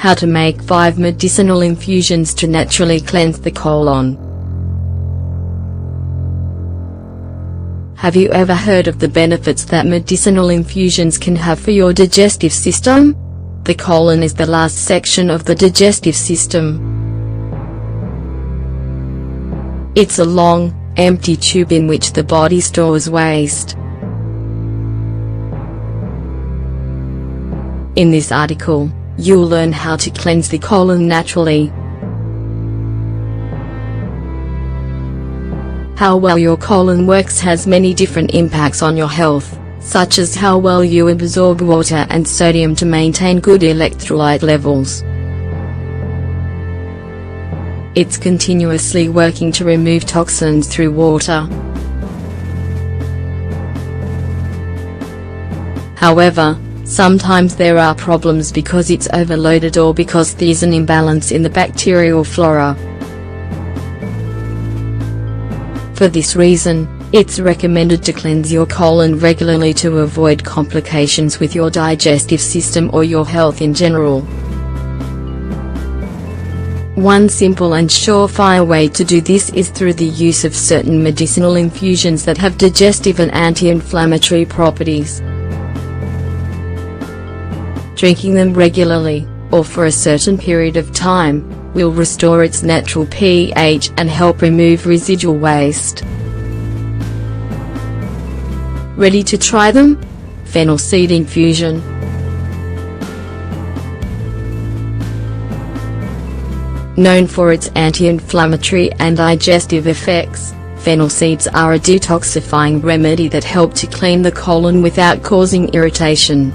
How to make 5 medicinal infusions to naturally cleanse the colon. Have you ever heard of the benefits that medicinal infusions can have for your digestive system? The colon is the last section of the digestive system. It's a long, empty tube in which the body stores waste. In this article, you'll learn how to cleanse the colon naturally. How well your colon works has many different impacts on your health, such as how well you absorb water and sodium to maintain good electrolyte levels. It's continuously working to remove toxins through water. However, sometimes there are problems because it's overloaded or because there's an imbalance in the bacterial flora. For this reason, it's recommended to cleanse your colon regularly to avoid complications with your digestive system or your health in general. One simple and surefire way to do this is through the use of certain medicinal infusions that have digestive and anti-inflammatory properties. Drinking them regularly, or for a certain period of time, will restore its natural pH and help remove residual waste. Ready to try them? Fennel seed infusion. Known for its anti-inflammatory and digestive effects, fennel seeds are a detoxifying remedy that help to clean the colon without causing irritation.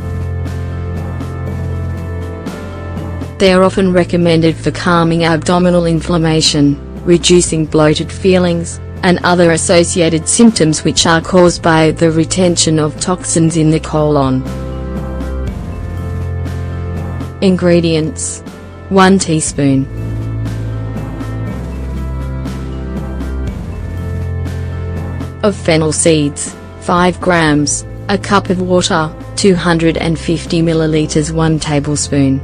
They are often recommended for calming abdominal inflammation, reducing bloated feelings, and other associated symptoms which are caused by the retention of toxins in the colon. Ingredients: 1 teaspoon of fennel seeds, 5 grams, a cup of water, 250 milliliters, 1 tablespoon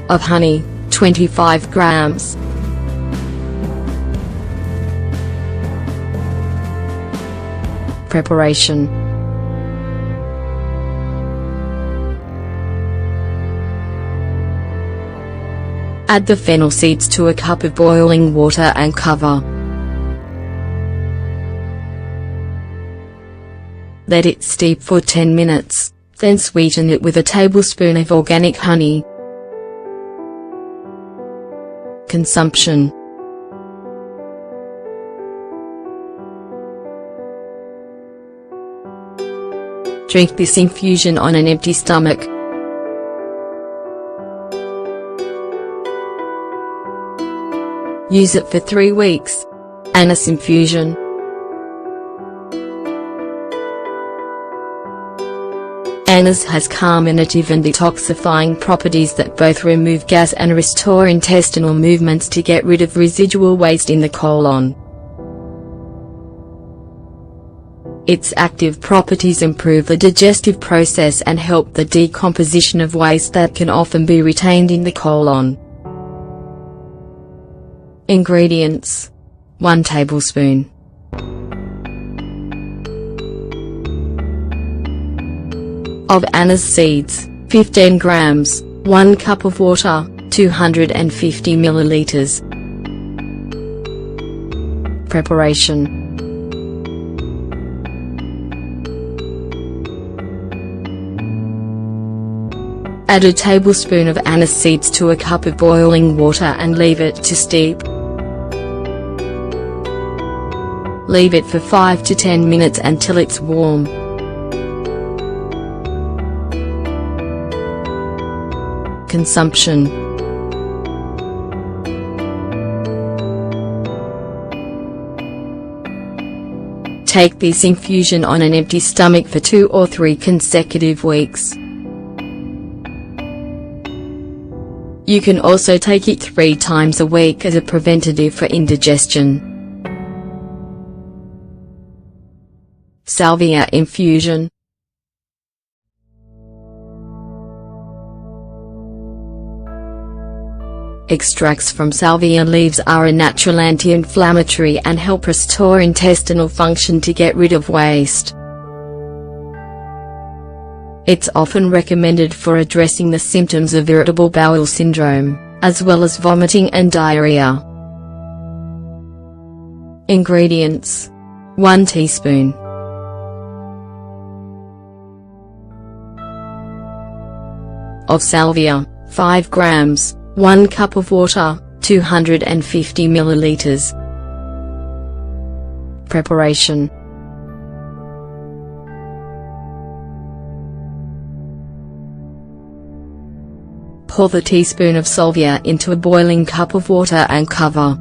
of honey, 25 grams. Preparation: add the fennel seeds to a cup of boiling water and cover. Let it steep for 10 minutes, then sweeten it with a tablespoon of organic honey. Consumption: drink this infusion on an empty stomach. Use it for 3 weeks. Anise infusion. Anise has carminative and detoxifying properties that both remove gas and restore intestinal movements to get rid of residual waste in the colon. Its active properties improve the digestive process and help the decomposition of waste that can often be retained in the colon. Ingredients: 1 tablespoon of anise seeds, 15 grams, 1 cup of water, 250 milliliters. Preparation: add a tablespoon of anise seeds to a cup of boiling water and leave it to steep. Leave it for 5 to 10 minutes until it's warm. Consumption: take this infusion on an empty stomach for 2 or 3 consecutive weeks. You can also take it 3 times a week as a preventative for indigestion. Salvia infusion. Extracts from salvia leaves are a natural anti-inflammatory and help restore intestinal function to get rid of waste. It's often recommended for addressing the symptoms of irritable bowel syndrome, as well as vomiting and diarrhea. Ingredients: 1 teaspoon of salvia, 5 grams, 1 cup of water, 250 milliliters. Preparation: pour the teaspoon of salvia into a boiling cup of water and cover.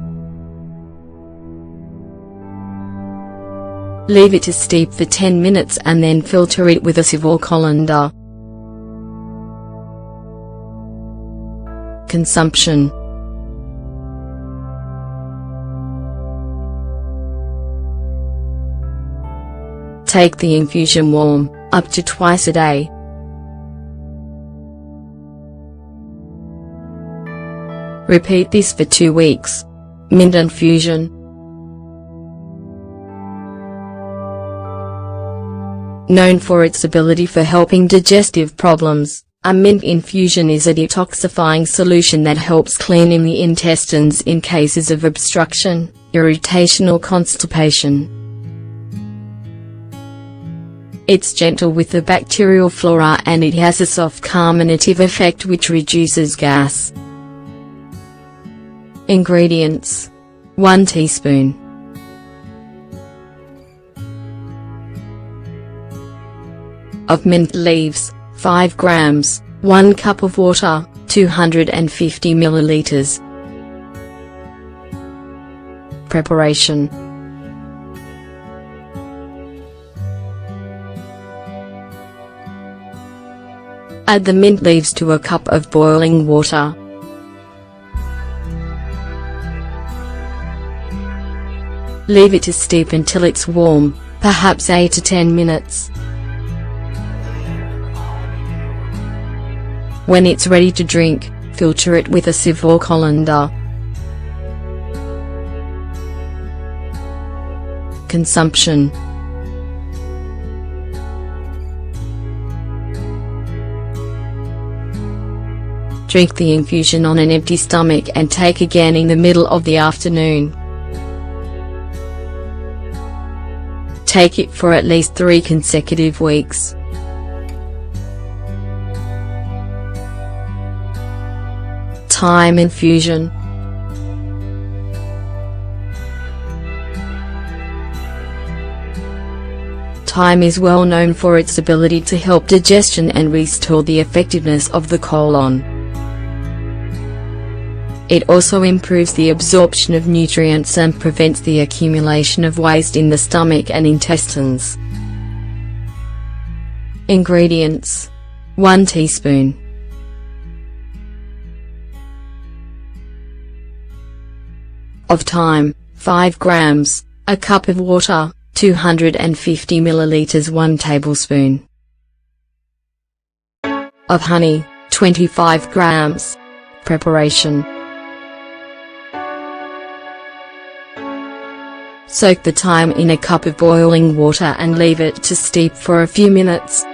Leave it to steep for 10 minutes and then filter it with a sieve or colander. Consumption: take the infusion warm, up to twice a day. Repeat this for 2 weeks. Mint infusion. Known for its ability for helping digestive problems, a mint infusion is a detoxifying solution that helps cleaning the intestines in cases of obstruction, irritation or constipation. It's gentle with the bacterial flora and it has a soft carminative effect which reduces gas. Ingredients: 1 teaspoon of mint leaves, 5 grams, 1 cup of water, 250 milliliters. Preparation: add the mint leaves to a cup of boiling water. Leave it to steep until it's warm, perhaps 8 to 10 minutes. When it's ready to drink, filter it with a sieve or colander. Consumption: drink the infusion on an empty stomach and take again in the middle of the afternoon. Take it for at least 3 consecutive weeks. Thyme infusion. Thyme is well known for its ability to help digestion and restore the effectiveness of the colon. It also improves the absorption of nutrients and prevents the accumulation of waste in the stomach and intestines. Ingredients: 1 teaspoon of thyme, 5 grams, a cup of water, 250 milliliters, 1 tablespoon of honey, 25 grams. Preparation: soak the thyme in a cup of boiling water and leave it to steep for a few minutes.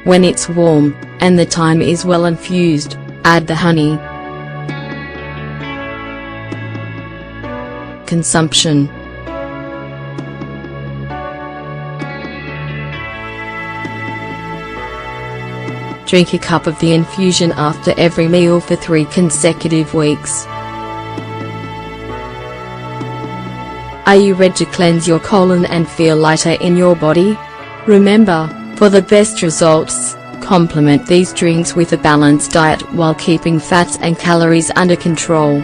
When it's warm, and the thyme is well infused, add the honey. Consumption: drink a cup of the infusion after every meal for 3 consecutive weeks. Are you ready to cleanse your colon and feel lighter in your body? Remember, for the best results, complement these drinks with a balanced diet while keeping fats and calories under control.